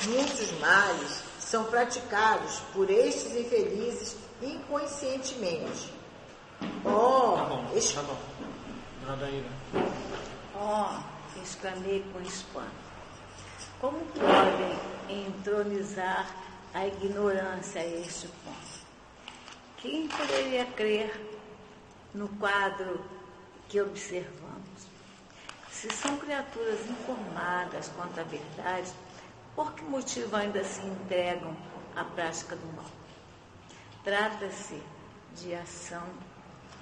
Muitos males são praticados por estes infelizes inconscientemente. Tá bom. Dona Daíra. Exclamei com espanto. Como podem entronizar a ignorância a este ponto? Quem poderia crer no quadro que observamos? Se são criaturas informadas quanto à verdade, por que motivo ainda se entregam à prática do mal? Trata-se de ação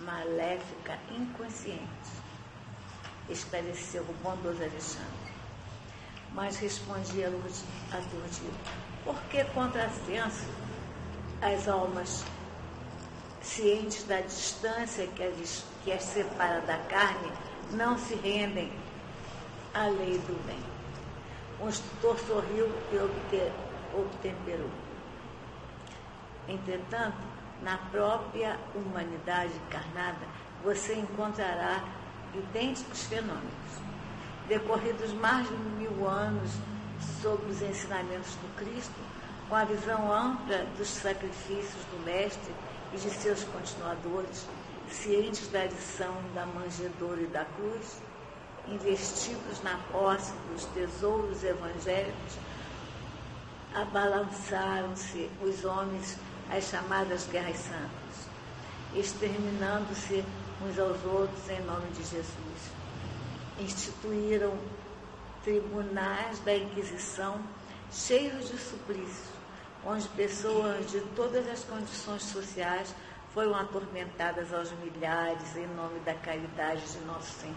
maléfica inconsciente, esclareceu o bondoso Alexandre. Mas respondi aturdido: por que contrassenso as almas cientes da distância que as separa da carne não se rendem à lei do bem? O instrutor sorriu e obtemperou. Entretanto, na própria humanidade encarnada, você encontrará idênticos fenômenos. Decorridos mais de 1000 anos sob os ensinamentos do Cristo, com a visão ampla dos sacrifícios do Mestre e de seus continuadores, cientes da lição da manjedoura e da cruz, investidos na posse dos tesouros evangélicos, abalançaram-se os homens às chamadas guerras santas, exterminando-se uns aos outros em nome de Jesus. Instituíram tribunais da Inquisição cheios de suplícios, onde pessoas de todas as condições sociais foram atormentadas aos milhares em nome da caridade de Nosso Senhor.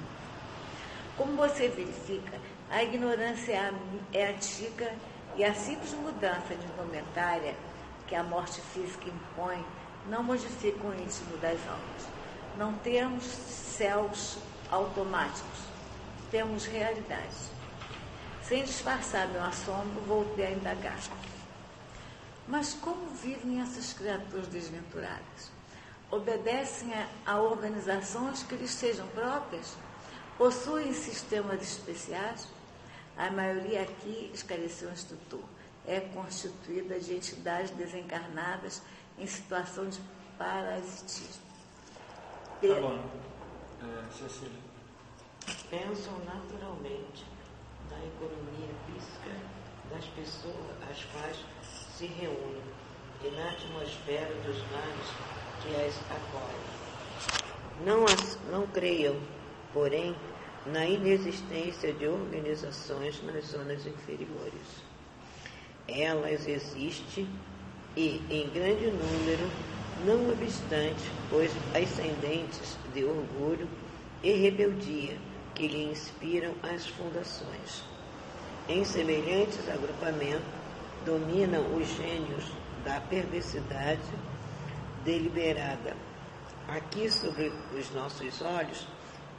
Como você verifica, a ignorância é antiga e a simples mudança de indumentária que a morte física impõe não modifica o íntimo das almas. Não temos céus automáticos, temos realidade. Sem disfarçar meu assombro, voltei a indagar. Mas como vivem essas criaturas desventuradas? Obedecem a organizações que lhes sejam próprias? Possuem sistemas especiais? A maioria aqui, esclareceu o instrutor, é constituída de entidades desencarnadas em situação de parasitismo. Tá bom. Cecília. Pensam naturalmente na economia física das pessoas às quais se reúnem e na atmosfera dos mares que as acolhem. Não creiam, porém, na inexistência de organizações nas zonas inferiores. Elas existem e, em grande número, não obstante os ascendentes de orgulho e rebeldia que lhe inspiram as fundações. Em semelhantes agrupamentos, dominam os gênios da perversidade deliberada. Aqui, sobre os nossos olhos,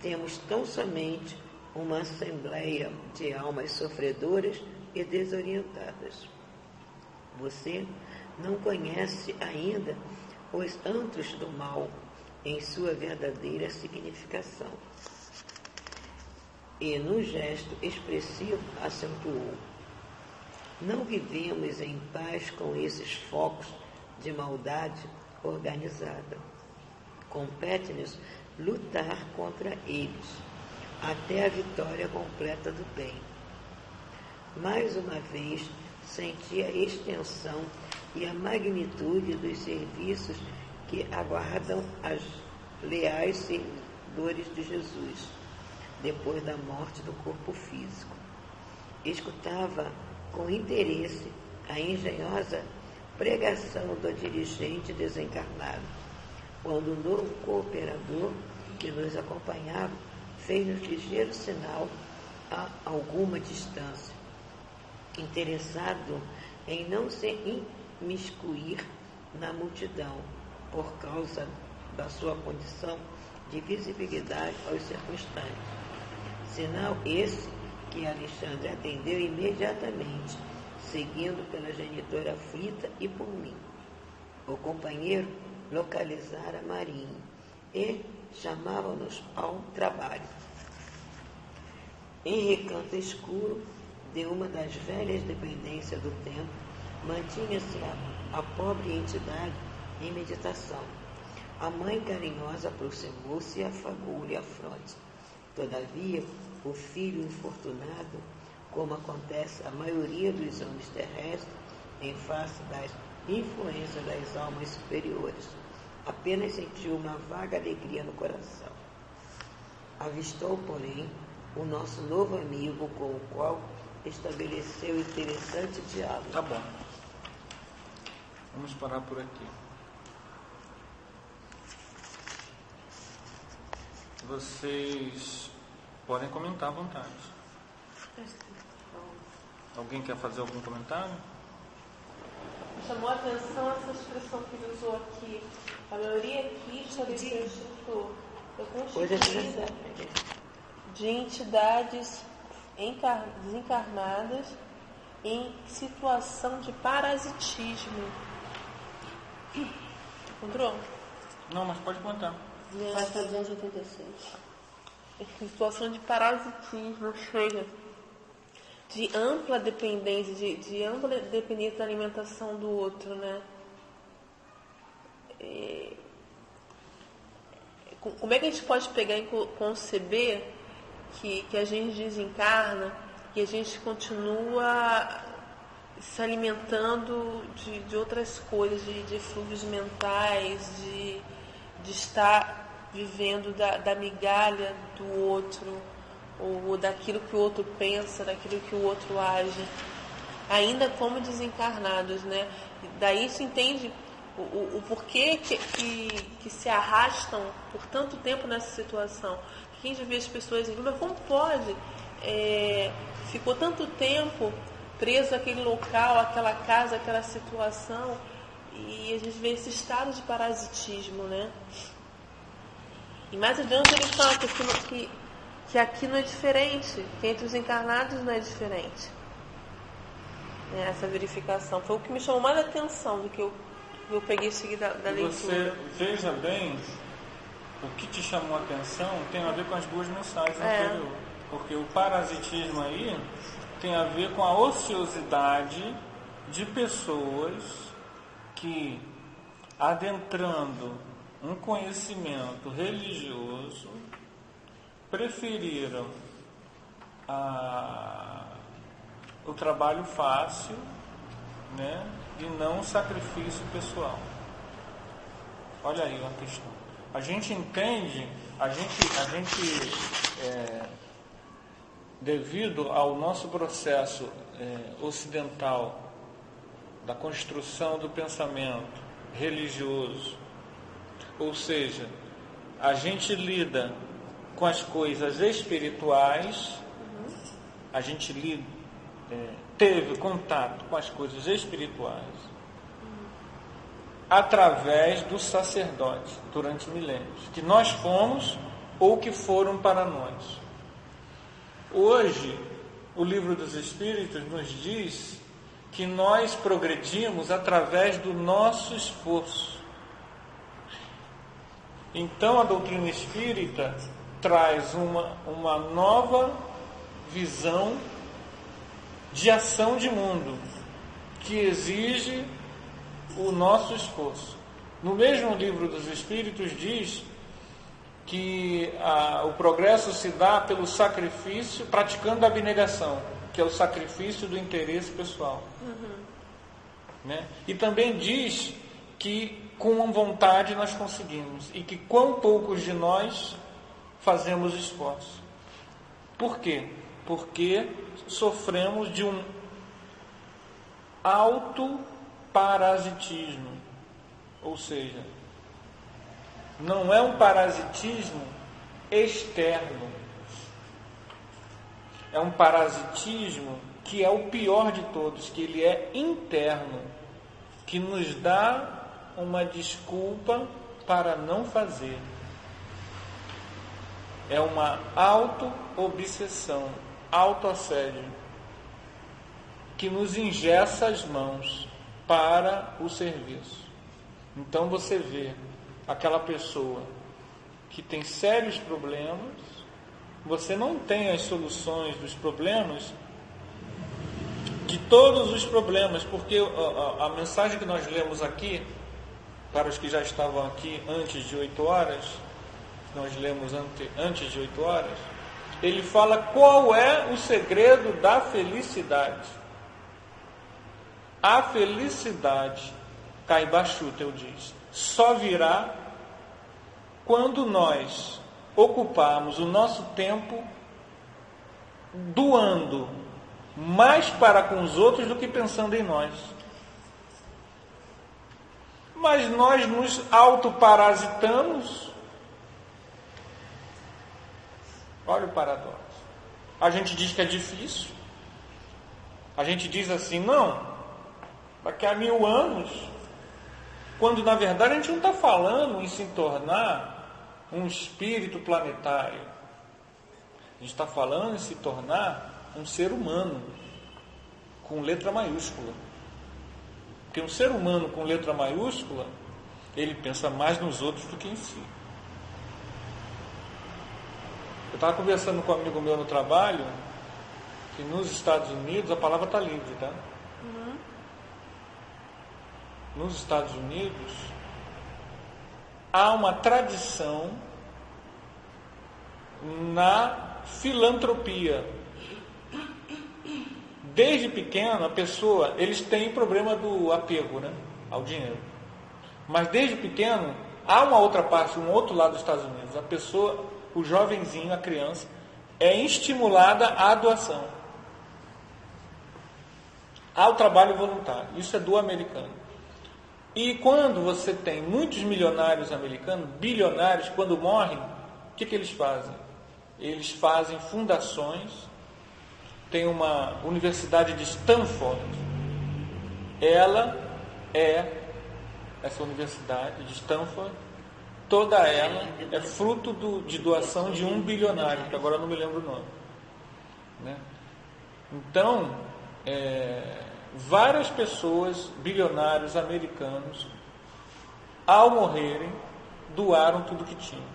temos tão somente uma assembleia de almas sofredoras e desorientadas. Você não conhece ainda os antros do mal em sua verdadeira significação. E, num gesto expressivo, acentuou: não vivemos em paz com esses focos de maldade organizada. Compete-nos lutar contra eles, até a vitória completa do bem. Mais uma vez, senti a extensão e a magnitude dos serviços que aguardam as leais seguidores de Jesus, depois da morte do corpo físico. Escutava com interesse a engenhosa pregação do dirigente desencarnado, quando o novo cooperador que nos acompanhava fez-nos ligeiro sinal a alguma distância, interessado em não se imiscuir na multidão por causa da sua condição de visibilidade aos circunstantes. Sinal esse que Alexandre atendeu imediatamente, seguindo pela genitora aflita e por mim. O companheiro localizara Marinho e chamava-nos ao trabalho. Em recanto escuro de uma das velhas dependências do templo, mantinha-se a pobre entidade em meditação. A mãe carinhosa aproximou-se e afagou-lhe a fronte. Todavia, o filho infortunado, como acontece a maioria dos homens terrestres, em face das influências das almas superiores, apenas sentiu uma vaga alegria no coração. Avistou, porém, o nosso novo amigo, com o qual estabeleceu interessante diálogo. Tá bom. Vamos parar por aqui. Vocês podem comentar à vontade. Alguém quer fazer algum comentário? Me chamou a atenção essa expressão que ele usou aqui. A maioria aqui estabeleceu de entidades desencarnadas em situação de parasitismo. Encontrou? Não, mas pode contar. Vai para 286. Em situação de parasitismo, ou seja, de ampla dependência, de ampla dependência da alimentação do outro, né? Como é que a gente pode pegar e conceber que a gente desencarna e a gente continua se alimentando de outras coisas, de fluidos mentais, de estar vivendo da migalha do outro, ou daquilo que o outro pensa, daquilo que o outro age, ainda como desencarnados, né? Daí se entende o porquê que se arrastam por tanto tempo nessa situação. Que a gente vê as pessoas dizendo, mas como pode? Ficou tanto tempo preso àquele local, àquela casa, àquela situação, e a gente vê esse estado de parasitismo, né? E mais adiante ele fala que aqui não é diferente, que entre os encarnados não é diferente. Essa verificação foi o que me chamou mais a atenção do que eu peguei em seguida da leitura. Você veja bem, o que te chamou a atenção tem a ver com as duas mensagens anteriores. Porque o parasitismo aí tem a ver com a ociosidade de pessoas que, adentrando um conhecimento religioso, preferiram o trabalho fácil, né, e não o sacrifício pessoal. Olha aí uma questão. A gente entende, devido ao nosso processo ocidental da construção do pensamento religioso, ou seja, a gente lida com as coisas espirituais, a gente teve contato com as coisas espirituais através do sacerdote durante milênios, que nós fomos ou que foram para nós. Hoje, o Livro dos Espíritos nos diz que nós progredimos através do nosso esforço. Então, a doutrina espírita traz uma nova visão de ação de mundo, que exige o nosso esforço. No mesmo Livro dos Espíritos diz que o progresso se dá pelo sacrifício, praticando a abnegação, que é o sacrifício do interesse pessoal. Né? E também diz que com vontade nós conseguimos, e que quão poucos de nós fazemos esforço. Por quê? Porque sofremos de um autoparasitismo, ou seja, não é um parasitismo externo, é um parasitismo que é o pior de todos, que ele é interno, que nos dá uma desculpa para não fazer. É uma auto-obsessão, auto-assédio, que nos engessa as mãos para o serviço. Então você vê aquela pessoa que tem sérios problemas, você não tem as soluções dos problemas de todos os problemas, porque a mensagem que nós lemos aqui, para os que já estavam aqui antes de 8 horas, nós lemos antes de 8 horas, ele fala qual é o segredo da felicidade. A felicidade, Caibachutel diz, só virá quando nós ocuparmos o nosso tempo doando mais para com os outros do que pensando em nós. Mas nós nos autoparasitamos. Olha o paradoxo. A gente diz que é difícil. A gente diz assim, não, daqui a 1000 anos, quando na verdade a gente não está falando em se tornar um espírito planetário. A gente está falando em se tornar um ser humano com letra maiúscula. Porque um ser humano com letra maiúscula, ele pensa mais nos outros do que em si. Eu estava conversando com um amigo meu no trabalho, que nos Estados Unidos a palavra está livre, tá? Nos Estados Unidos há uma tradição na filantropia. Desde pequeno, a pessoa, eles têm problema do apego, né, ao dinheiro. Mas desde pequeno, há uma outra parte, um outro lado dos Estados Unidos. A pessoa, o jovenzinho, a criança, é estimulada à doação, ao trabalho voluntário. Isso é do americano. E quando você tem muitos milionários americanos, bilionários, quando morrem, o que eles fazem? Eles fazem fundações. Tem uma universidade de Stanford. Essa universidade de Stanford, toda ela é fruto de doação de um bilionário, que agora eu não me lembro o nome. Né? Então, várias pessoas, bilionários americanos, ao morrerem, doaram tudo que tinham.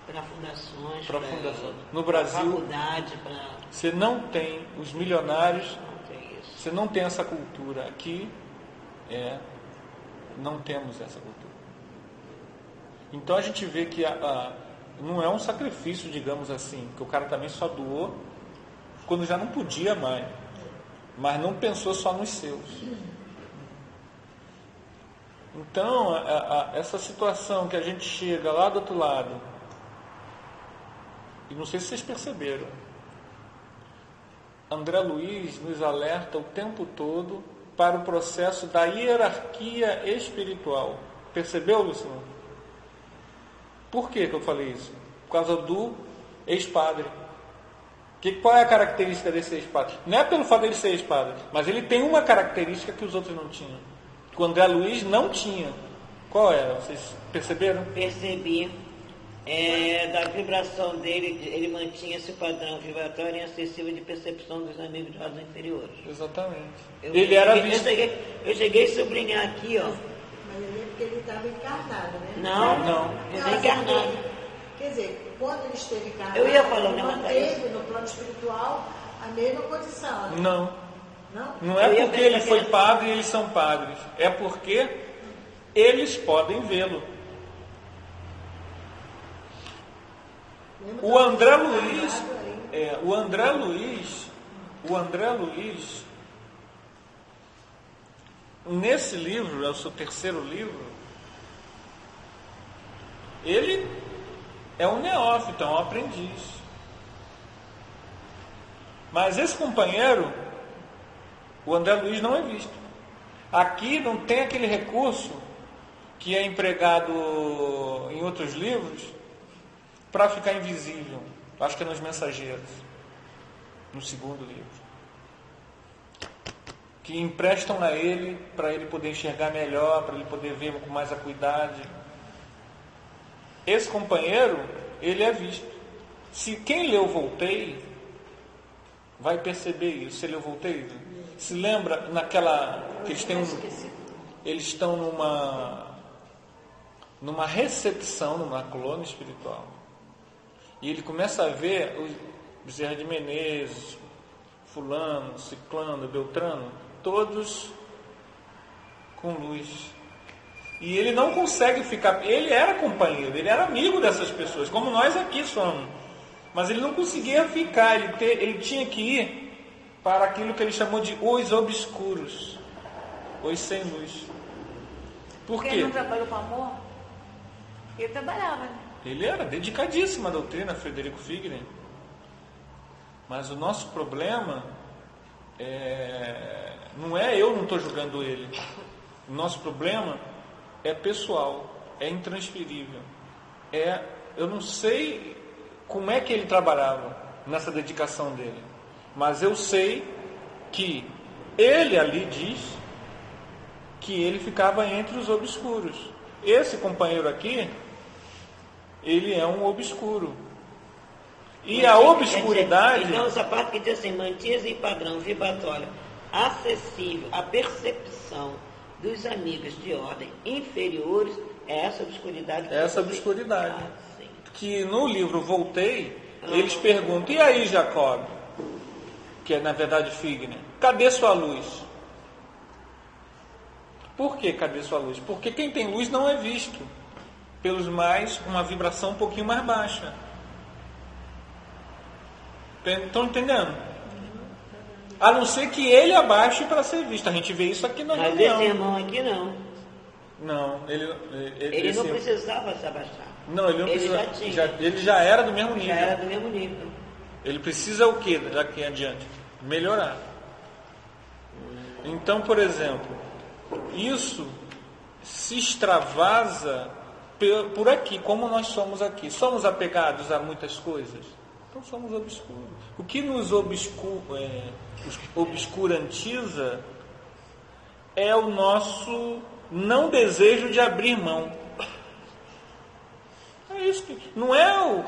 Para fundações, para fundações. No Brasil, faculdade, você não tem os milionários, não tem isso. você não tem essa cultura. Aqui, não temos essa cultura. Então a gente vê que não é um sacrifício, digamos assim, que o cara também só doou quando já não podia mais, mas não pensou só nos seus. Então, essa situação que a gente chega lá do outro lado, e não sei se vocês perceberam, André Luiz nos alerta o tempo todo para o processo da hierarquia espiritual. Percebeu, Luciano? Por que eu falei isso? Por causa do ex-padre. Qual é a característica desse ex-padre? Não é pelo fato dele ser ex-padre, mas ele tem uma característica que os outros não tinham. Que o André Luiz não tinha. Qual era? Vocês perceberam? Percebi. Da vibração dele, ele mantinha esse padrão vibratório inacessível de percepção dos amigos de ordem inferiores. Exatamente. Ele era visto. Eu cheguei a sublinhar aqui, ó. Mas ele é porque ele estava encarnado, né? Não. Ele está encarnado. Quer dizer, quando ele esteve encarnado, eu ia falando, ele manteve no plano espiritual a mesma condição. Né? Não. Não? Não é porque ele foi padre e eles são padres. É porque eles podem vê-lo. O André Luiz, nesse livro, é o seu terceiro livro, ele é um neófito, é um aprendiz. Mas esse companheiro, o André Luiz, não é visto. Aqui não tem aquele recurso que é empregado em outros livros para ficar invisível. Acho que é nos Mensageiros, no segundo livro, que emprestam a ele para ele poder enxergar melhor, para ele poder ver com mais acuidade. Esse companheiro, ele é visto. Se quem leu Voltei vai perceber isso. Você leu Voltei? Se lembra naquela que eles estão numa recepção, numa colônia espiritual. E ele começa a ver o Bezerra de Menezes, fulano, ciclano, beltrano, todos com luz. E ele não consegue ficar, ele era companheiro, ele era amigo dessas pessoas, como nós aqui somos. Mas ele não conseguia ficar, ele tinha que ir para aquilo que ele chamou de os obscuros, os sem luz. Por Porque quê? ele não trabalhou com amor? Ele trabalhava, né? Ele era dedicadíssimo à doutrina, Frederico Figner. Mas o nosso problema não é eu não estou julgando ele. O nosso problema é pessoal, é intransferível. Eu não sei como é que ele trabalhava nessa dedicação dele, mas eu sei que ele ali diz que ele ficava entre os obscuros. Esse companheiro aqui, ele é um obscuro. E a obscuridade... Então, essa parte que diz assim, mantias em padrão vibratório acessível à percepção dos amigos de ordem inferiores, é essa obscuridade. Essa obscuridade. Que no livro Voltei, eles perguntam, e aí, Jacob? Que é, na verdade, Figner. Cadê sua luz? Por que cadê sua luz? Porque quem tem luz não é visto pelos mais, uma vibração um pouquinho mais baixa. Estão entendendo? A não ser que ele abaixe para ser visto. A gente vê isso aqui na Mas reunião. esse irmão aqui não. Não, Ele não precisava se abaixar. Não, ele não Ele precisa. já tinha. Ele já era do mesmo nível. Já era do mesmo nível. Ele precisa o quê daqui em adiante? Melhorar. Então, por exemplo, isso se extravasa por aqui, como nós somos aqui. Somos apegados a muitas coisas? Então somos obscuros. O que nos obscurantiza é o nosso não desejo de abrir mão. É isso que não é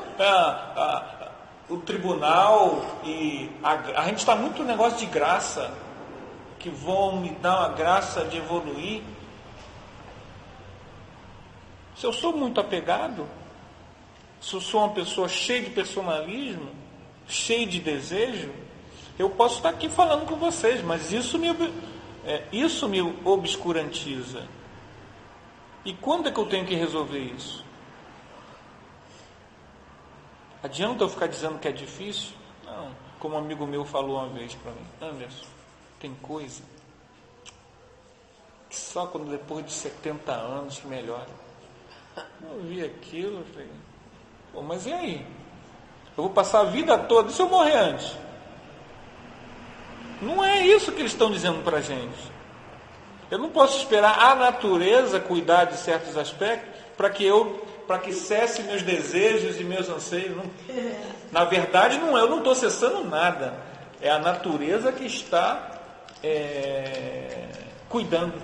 o tribunal e a gente está muito no negócio de graça, que vão me dar uma graça de evoluir. Se eu sou muito apegado, se eu sou uma pessoa cheia de personalismo, cheia de desejo, eu posso estar aqui falando com vocês, mas isso me obscurantiza. E quando é que eu tenho que resolver isso? Adianta eu ficar dizendo que é difícil? Não. Como um amigo meu falou uma vez para mim, Anderson, tem coisa que só quando depois de 70 anos que melhora. Eu vi aquilo, eu falei, pô, mas e aí? Eu vou passar a vida toda, e se eu morrer antes? Não é isso que eles estão dizendo para a gente. Eu não posso esperar a natureza cuidar de certos aspectos para que cesse meus desejos e meus anseios. Não. Na verdade, não é, eu não estou cessando nada. É a natureza que está cuidando.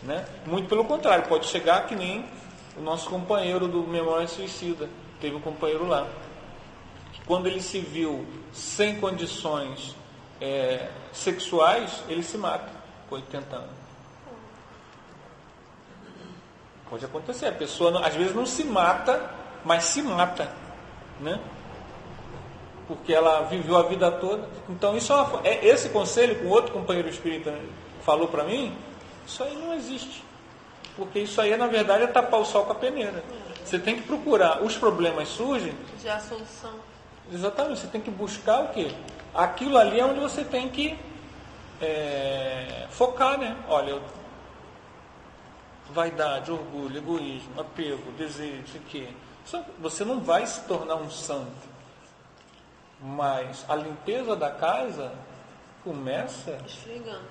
Né? Muito pelo contrário, pode chegar que nem o nosso companheiro do Memória Suicida. Teve um companheiro lá, que quando ele se viu sem condições sexuais, ele se mata com 80 anos. Pode acontecer, a pessoa às vezes não se mata, mas se mata, né? Porque ela viveu a vida toda. Então isso esse conselho que um outro companheiro espírita falou para mim, isso aí não existe. Porque isso aí, na verdade, é tapar o sol com a peneira. Você tem que procurar, os problemas surgem... Já a solução. Exatamente, você tem que buscar o quê? Aquilo ali é onde você tem que focar, né? Olha, vaidade, orgulho, egoísmo, apego, desejo, isso aqui. Você não vai se tornar um santo. Mas a limpeza da casa começa esfregando.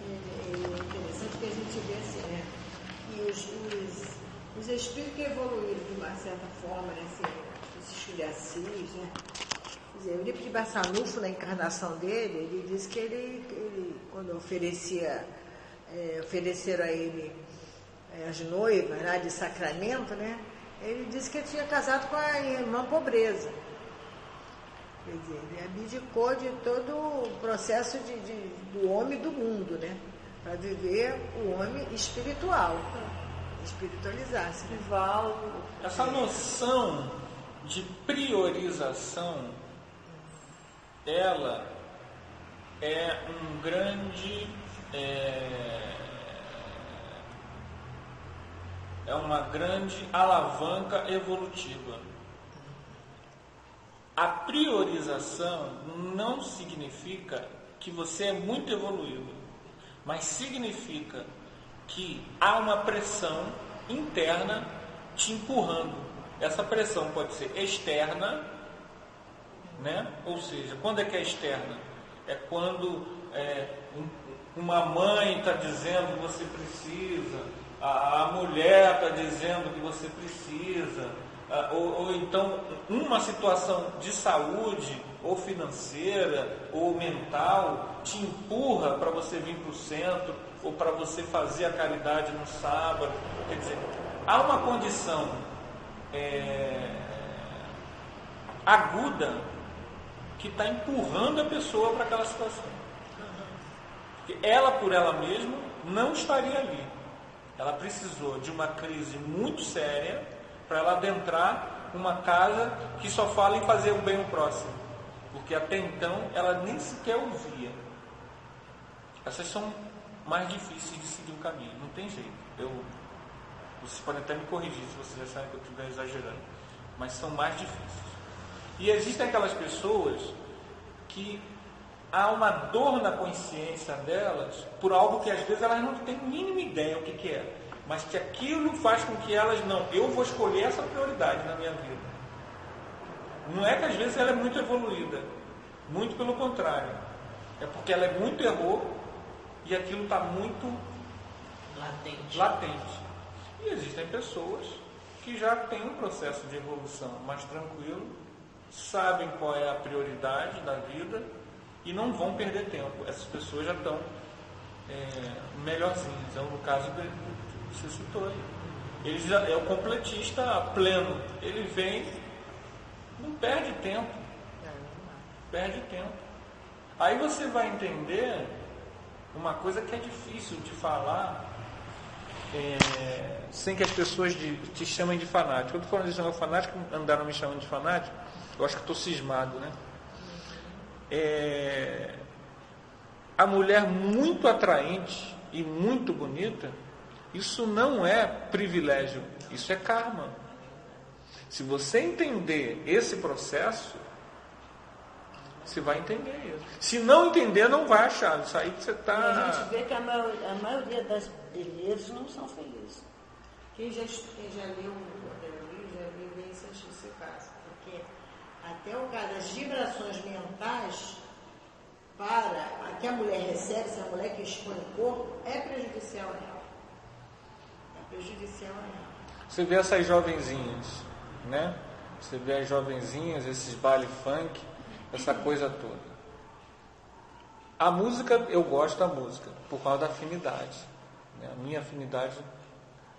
É interessante que a gente vê assim, né? E os espíritos que evoluíram de uma certa forma, né? Assim, os de Assis, né? Quer dizer, o livro de Bassanufo, na encarnação dele, ele diz que ele quando ofereceram a ele as noivas lá de sacramento, né? Ele disse que ele tinha casado com a irmã Pobreza. Quer dizer, ele abdicou de todo o processo do homem do mundo, né? Para viver o homem espiritual, espiritualizar-se. Rival. Essa noção de priorização, ela é uma grande alavanca evolutiva. A priorização não significa que você é muito evoluído, mas significa que há uma pressão interna te empurrando. Essa pressão pode ser externa, né? Ou seja, quando é que é externa? É quando uma mãe está dizendo que você precisa, a mulher está dizendo que você precisa, ou então uma situação de saúde, ou financeira, ou mental, te empurra para você vir para o centro, ou para você fazer a caridade no sábado. Quer dizer, há uma condição aguda que está empurrando a pessoa para aquela situação. Porque ela, por ela mesma, não estaria ali. Ela precisou de uma crise muito séria para ela adentrar uma casa que só fala em fazer o bem ao próximo. Porque até então ela nem sequer ouvia. Essas são mais difíceis de seguir o caminho. Não tem jeito. Vocês podem até me corrigir se vocês acharem que eu estiver exagerando. Mas são mais difíceis. E existem aquelas pessoas que há uma dor na consciência delas por algo que às vezes elas não têm a mínima ideia o que é, mas que aquilo faz com que elas eu vou escolher essa prioridade na minha vida. Não é que às vezes ela é muito evoluída, muito pelo contrário, é porque ela é muito errou e aquilo está muito latente. E existem pessoas que já têm um processo de evolução mais tranquilo, sabem qual é a prioridade da vida e não vão perder tempo. Essas pessoas já estão melhorzinhas. Então, no caso que você citou aí, ele já é o completista pleno. Ele vem, não perde tempo. Aí você vai entender uma coisa que é difícil de falar sem que as pessoas te chamem de fanático. Eu estou falando de chamar fanático, andaram me chamando de fanático. Eu acho que estou cismado, né? A mulher muito atraente e muito bonita, isso não é privilégio, isso é karma. Se você entender esse processo, você vai entender isso. Se não entender, não vai achar. Isso aí que você está... A gente vê que a maioria deles não são felizes. Quem já leu o livro, já viu esse caso. Porque até o caso das vibrações mentais para que a mulher recebe, se a mulher que expõe o corpo, é prejudicial a ela. Você vê essas jovenzinhas, né? Você vê as jovenzinhas, esses baile funk, essa coisa toda. A música, eu gosto da música, por causa da afinidade. Né? A minha afinidade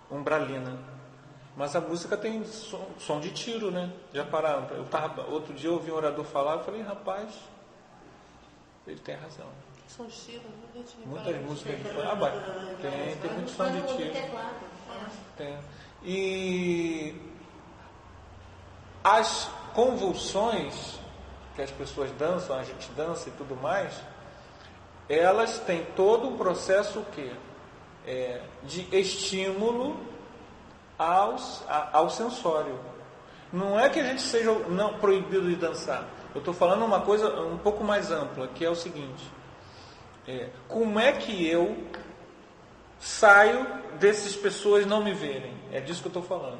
umbralina. Mas a música tem som de tiro, né? Já pararam? Outro dia eu ouvi um orador falar, eu falei, rapaz, ele tem razão. Som de tiro, muitas músicas de funk. Tem muito som de tiro. Tem. E as convulsões que as pessoas dançam, a gente dança e tudo mais, elas têm todo um processo o quê? De estímulo ao sensório. Não é que a gente seja não proibido de dançar. Eu estou falando uma coisa um pouco mais ampla, que é o seguinte: como é que eu saio dessas pessoas não me verem? É disso que eu estou falando.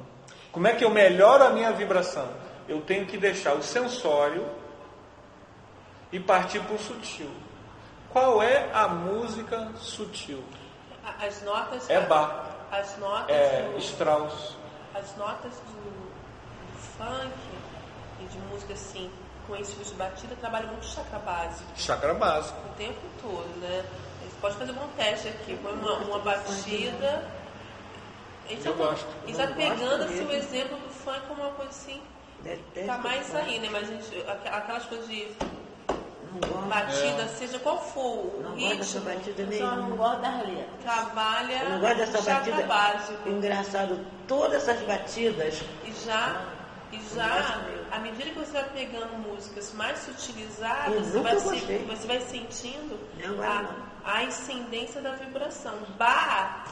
Como é que eu melhoro a minha vibração? Eu tenho que deixar o sensório e partir para o sutil. Qual é a música sutil? As notas... Bach. As notas Strauss. As notas do funk e de música assim, com esse tipo de batida, trabalham muito chakra básico. Chakra básico. O tempo todo, né? A gente pode fazer um teste aqui. Põe uma batida. Eu gosto. E está pegando assim, o exemplo do funk como uma coisa assim. Tá mais aí, né? Mas aquelas coisas de batida, seja qual for o ritmo, Eu só não gosto das letras. trabalha Eu não gosto dessa chakra batida. básico. Engraçado, todas essas batidas E já E já, à medida que você vai pegando músicas mais sutilizadas, você vai sentindo a ascendência da vibração. Bach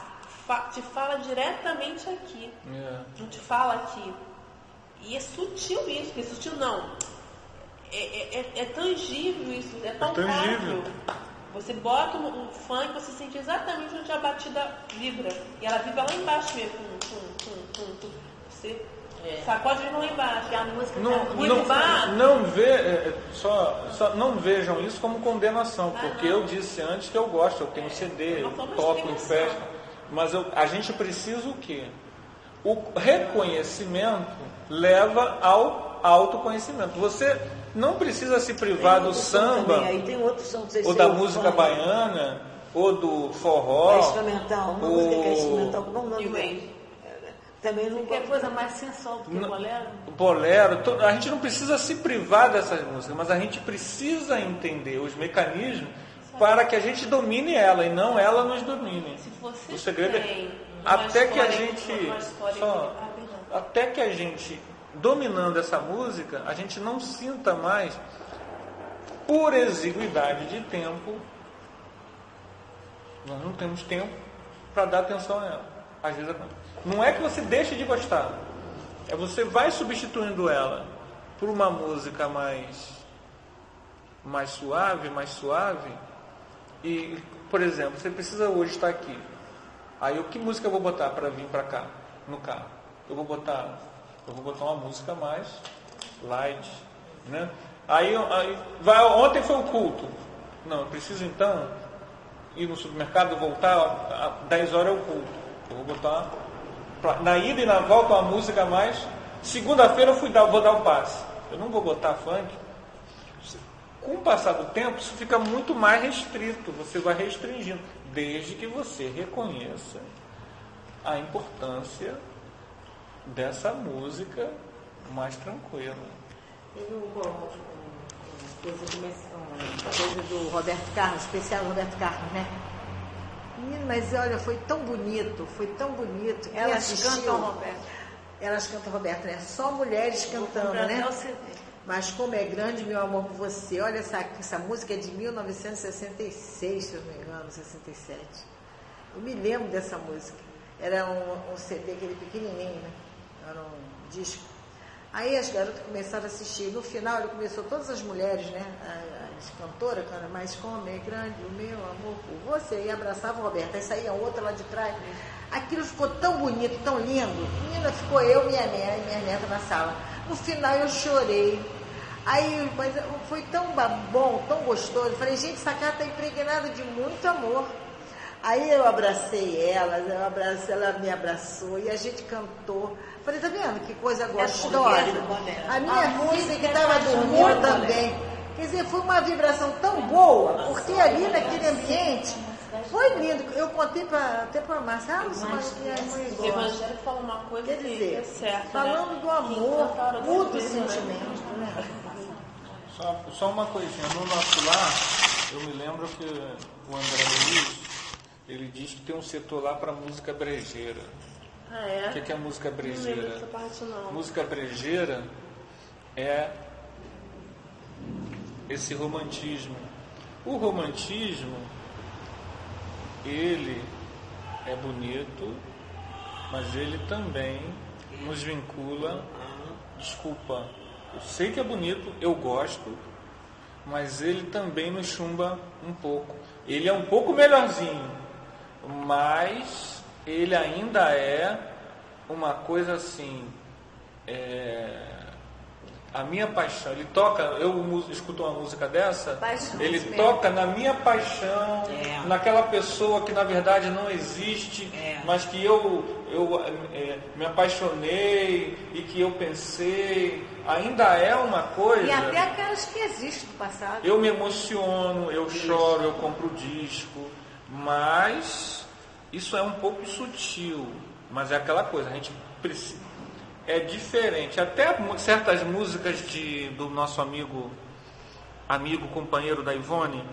te fala diretamente aqui, não te fala aqui. E é sutil isso, porque sutil não. É tangível isso, é palpável. Você bota um funk, você sente exatamente onde a batida vibra. E ela vibra lá embaixo mesmo. Você sacode lá embaixo. E a música não vejam isso como condenação, porque eu disse antes que eu gosto, eu tenho CD, eu toco em festa. Mas a gente precisa o quê? O reconhecimento leva ao autoconhecimento. Você não precisa se privar do samba, ou da música baiana, ou do forró. Instrumental, uma música que é instrumental, não também não quer coisa mais sensual do que bolero? Bolero, a gente não precisa se privar dessas músicas, mas a gente precisa entender os mecanismos para que a gente domine ela e não ela nos domine. O segredo é até que a gente dominando essa música, a gente não sinta mais, por exiguidade de tempo, nós não temos tempo para dar atenção a ela. Às vezes não é que você deixe de gostar, é você vai substituindo ela por uma música mais suave, e, por exemplo, você precisa hoje estar aqui. Aí, que música eu vou botar para vir para cá, no carro? Eu vou botar uma música mais light, né? Ontem foi o culto. Não, eu preciso então ir no supermercado, voltar, às 10 horas é o culto. Eu vou botar na ida e na volta uma música mais. Segunda-feira eu vou dar o passe. Eu não vou botar funk. Com o passar do tempo, isso fica muito mais restrito. Você vai restringindo, desde que você reconheça a importância dessa música mais tranquila. Teve uma coisa do Roberto Carlos, especial Roberto Carlos, né? Menino, mas olha, foi tão bonito. Elas cantam Roberto. Elas cantam Roberto, né? Só mulheres cantando, né? Mas como é grande meu amor por você. Olha, essa música é de 1966, se eu não me engano, 67. Eu me lembro dessa música. Era um CD, aquele pequenininho, né? Era um disco. Aí as garotas começaram a assistir. No final, ele começou, todas as mulheres, né? As cantoras, mas como é grande o meu amor por você. E abraçava o Roberto. Aí saía outra lá de trás. Aquilo ficou tão bonito, tão lindo. Menina, ficou eu e minha neta na sala. No final eu chorei. Aí foi tão bom, tão gostoso. Eu falei, gente, essa cara está impregnada de muito amor. Aí eu abracei ela me abraçou e a gente cantou. Falei, tá vendo que coisa gostosa? A minha filha que estava dormindo também. Quer dizer, foi uma vibração tão boa, porque ali naquele ambiente foi lindo. Eu contei até para a Márcia, o Evangelho fala uma coisa quer dizer, que é certa, falando do amor, mudo sentimento, né? Só uma coisinha, no nosso lar, eu me lembro que o André Luiz, ele diz que tem um setor lá para música brejeira. Ah, é? O que é música brejeira? Não lembro dessa parte, não. Música brejeira é esse romantismo. O romantismo, ele é bonito, mas ele também nos vincula. Desculpa, eu sei que é bonito, eu gosto, mas ele também nos chumba um pouco. Ele é um pouco melhorzinho, mas ele ainda é uma coisa assim, a minha paixão. Ele toca, eu escuto uma música dessa, ele toca na minha paixão, naquela pessoa que na verdade não existe, mas que eu me apaixonei e que eu pensei, ainda é uma coisa. E até aquelas que existem do passado. Eu me emociono, eu choro, eu compro o disco, mas isso é um pouco sutil, mas é aquela coisa, a gente precisa. É diferente. Até certas músicas do nosso amigo, companheiro da Ivone,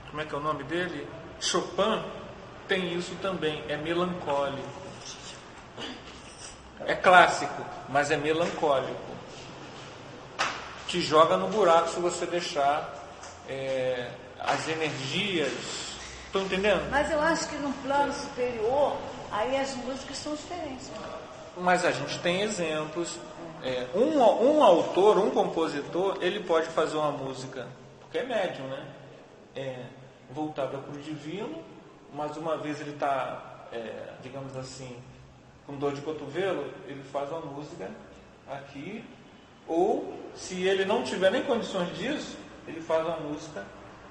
como é que é o nome dele? Chopin, tem isso também. É melancólico. É clássico, mas é melancólico. te joga no buraco se você deixar as energias. Estão entendendo? Mas eu acho que no plano superior, aí as músicas são diferentes. Mas a gente tem exemplos. Um autor, um compositor, ele pode fazer uma música, porque é médium, né? Voltada para o divino, mas uma vez ele está, digamos assim, com dor de cotovelo, ele faz uma música aqui, ou se ele não tiver nem condições disso, ele faz uma música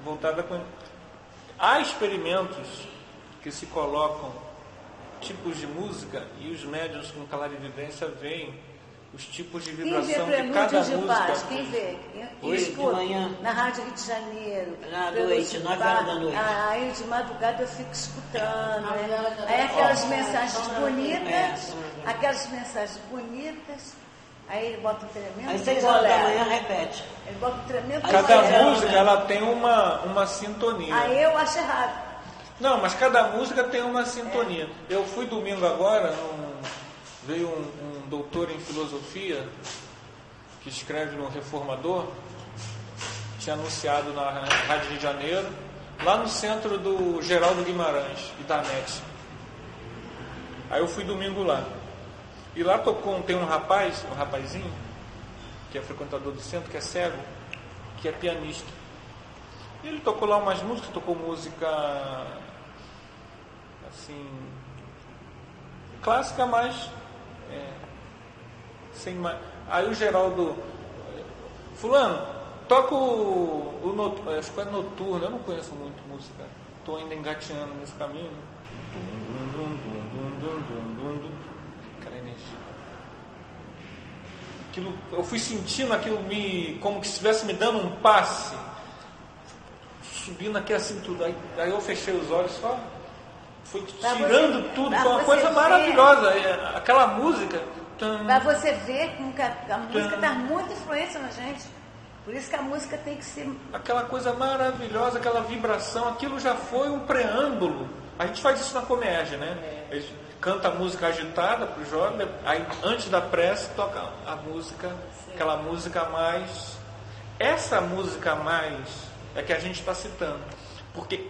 voltada com... Há experimentos que se colocam tipos de música e os médiuns com clarividência veem os tipos de vibração Quem vê que cada Prelúdios de música... Paz? Quem vê? Hoje de manhã. Na Rádio Rio de Janeiro. À Prelúdios noite, de 9 Paz. horas da noite. Aí de madrugada eu fico escutando. Né? Aí aquelas mensagens bonitas, aquelas mensagens bonitas. Aí ele bota um tremendo. Às 6 horas da manhã repete. Ele bota um tremendo. Cada bolero. música ela tem uma sintonia. Aí eu acho errado. Não, mas cada música tem uma sintonia. Eu fui domingo agora, veio um doutor em filosofia que escreve no Reformador, tinha anunciado na Rádio Rio de Janeiro, lá no centro do Geraldo Guimarães e da NET. Aí eu fui domingo lá. E lá tem um rapazinho, que é frequentador do centro, que é cego, que é pianista. E ele tocou lá umas músicas, tocou música assim, clássica, mas sem mais. Aí o Geraldo, fulano, toca acho que é noturno, eu não conheço muito música, estou ainda engateando nesse caminho. Aquela energia. Eu fui sentindo aquilo como que estivesse me dando um passe, subindo aqui assim tudo. Aí eu fechei os olhos só, fui tirando tudo, foi uma coisa maravilhosa. Aquela música. Para você ver como que a música dá muita influência na gente. Por isso que a música tem que ser... Aquela coisa maravilhosa, aquela vibração, aquilo já foi um preâmbulo. A gente faz isso na Comérgia, né? A gente canta a música agitada para o jovem, aí antes da prece toca a música, aquela música mais... Essa música mais é que a gente está citando. Porque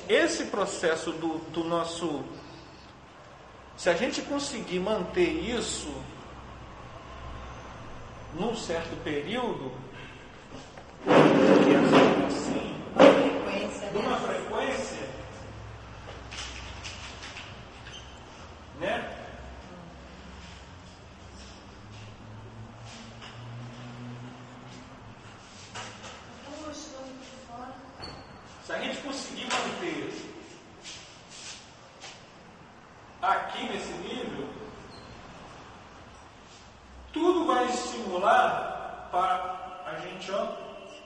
esse processo do nosso... Se a gente conseguir manter isso num certo período, que é assim, numa frequência, né? Se a gente conseguir manter aqui nesse nível, tudo vai estimular para a gente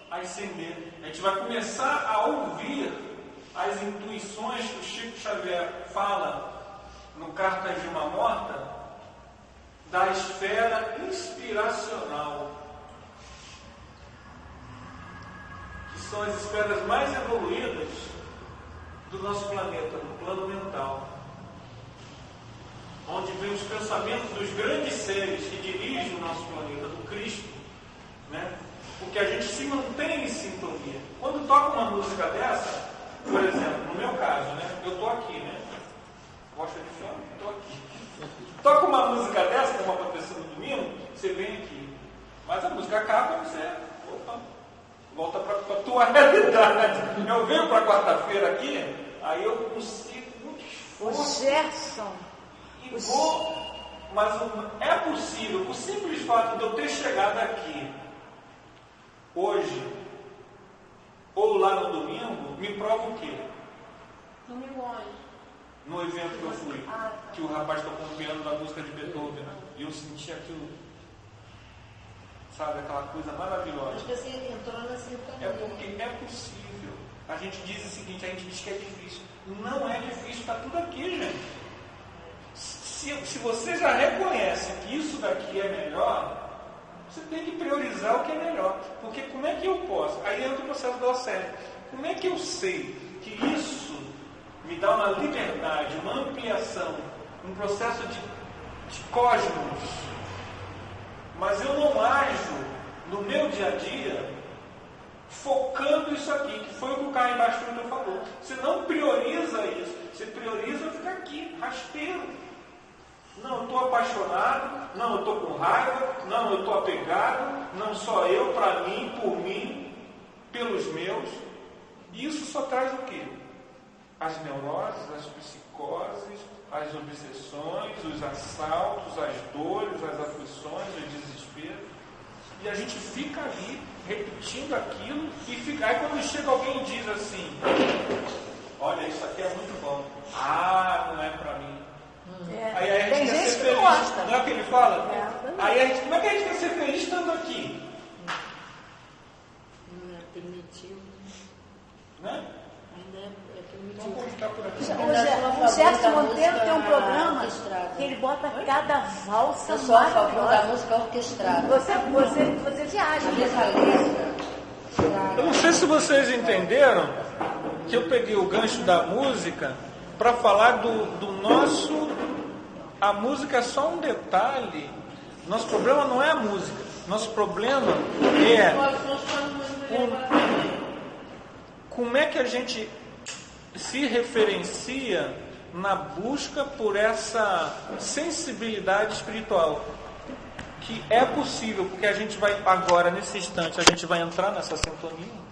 ascender. A gente vai começar a ouvir as intuições que o Chico Xavier fala no Cartas de uma Morta, da esfera inspiracional, que são as esferas mais evoluídas do nosso planeta, do plano mental, onde vem os pensamentos dos grandes seres que dirigem o nosso planeta, do Cristo, né? Porque a gente se mantém em sintonia. Quando toca uma música dessa, por exemplo, no meu caso, né? Eu estou aqui, né? Gosta de filme? Estou aqui. Toca uma música dessa, como aconteceu no domingo, você vem aqui. Mas a música acaba e você, volta para a tua realidade. Eu venho para quarta-feira aqui, aí eu consigo muito esforço. O Gerson. Mas é possível, o simples fato de eu ter chegado aqui hoje ou lá no domingo, me prova o quê? Domingo onde? No evento que eu fui, que o rapaz tocou um piano da música de Beethoven, e eu senti aquilo, sabe, aquela coisa maravilhosa. Acho que você entrou na sintonia. É porque é possível. A gente diz o seguinte, a gente diz que é difícil. Não é difícil, está tudo aqui, gente. Se você já reconhece que isso daqui é melhor, você tem que priorizar o que é melhor. Porque como é que eu posso? Aí entra o processo do assédio. Como é que eu sei que isso me dá uma liberdade, uma ampliação, um processo de cosmos, mas eu não ajo no meu dia a dia, focando isso aqui, que foi o que o Caio Bastura falou. Você não prioriza isso, você prioriza ficar aqui, rasteiro. Não, eu estou apaixonado, não, eu estou com raiva, não, eu estou apegado, não só eu, para mim, por mim, pelos meus. Isso só traz o quê? As neuroses, as psicoses, as obsessões, os assaltos, as dores, as aflições, o desespero. E a gente fica ali repetindo aquilo e fica. Aí quando chega alguém e diz assim: olha, isso aqui é muito bom. Ah, não é para mim. Aí a gente Tem quer gente ser que feliz. gosta. Não é o que ele fala? Aí a gente, como é que a gente quer ser feliz estando aqui? Não é primitivo. Né? Ainda é Então vamos primitivo. ficar por aqui. O Gerson Monteiro tem um programa que ele bota cada valsa Eu sou a favor da maravilhosa. música orquestrada. Você viaja. A mesma letra. Eu não sei se vocês entenderam que eu peguei o gancho da música para falar do nosso. A música é só um detalhe. Nosso problema não é a música. Nosso problema é como é que a gente se referencia na busca por essa sensibilidade espiritual. Que é possível, porque a gente vai agora, nesse instante, a gente vai entrar nessa sintonia.